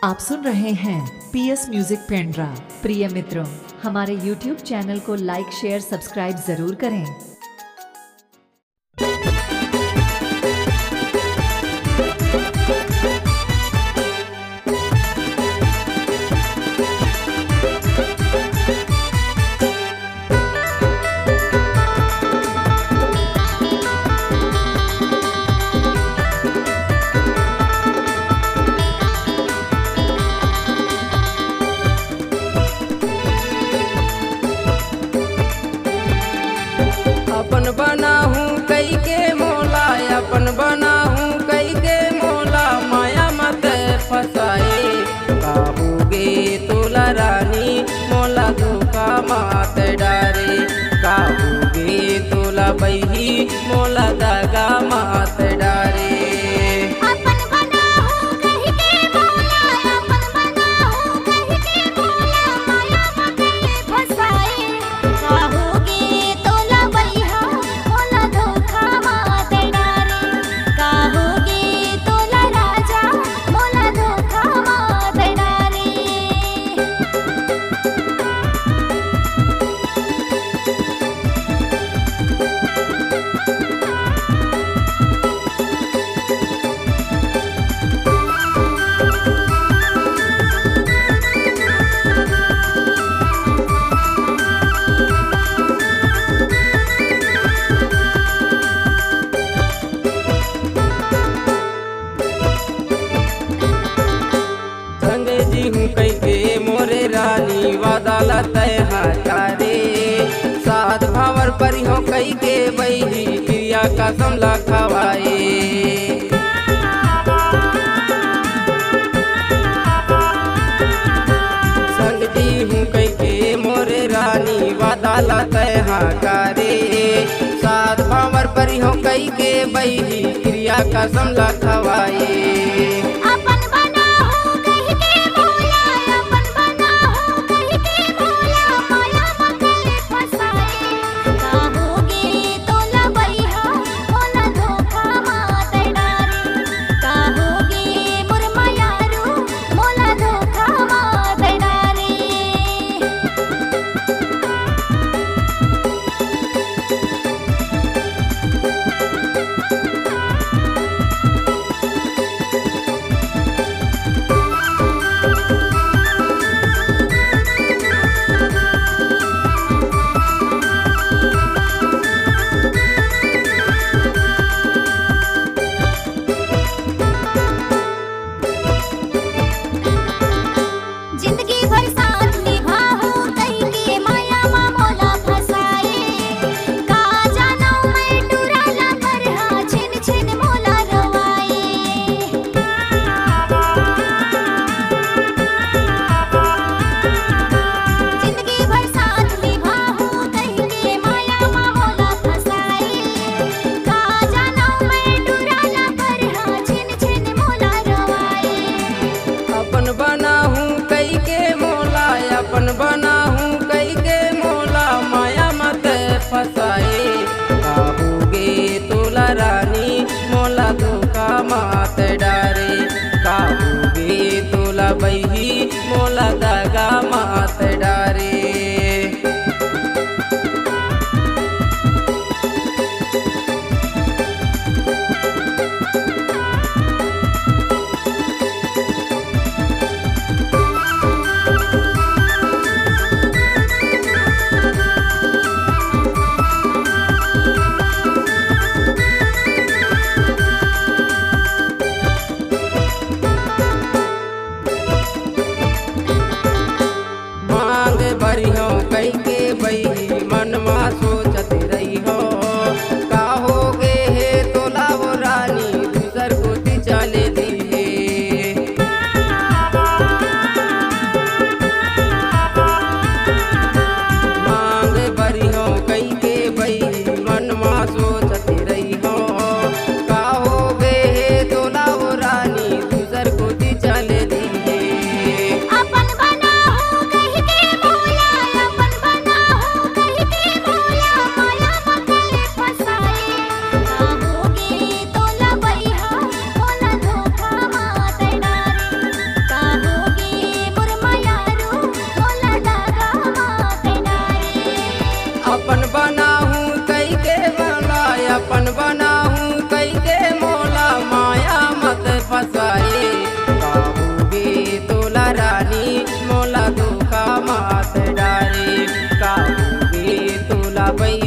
आप सुन रहे हैं पीएस म्यूजिक पेंड्रा। प्रिय मित्रों, हमारे YouTube चैनल को लाइक, शेयर, सब्सक्राइब जरूर करें। अपन बनाहूँ कई के मोला, अपन बनाहूँ कई के मोला, माया मत फसाए। काबूगे तोला रानी मोला धोखा मात डारे, काबूगे तोला बही मोला दागा मात डारे। हूँ कई के मोरे रानी वादाला तय हारे, साध भावर परी हो कई के बही क्रिया का समला खवाए। संग जी हूँ कई के मोरे रानी वादाला तय हारे, साध भावर परी हो कई के बही क्रिया का समला खवाए। बई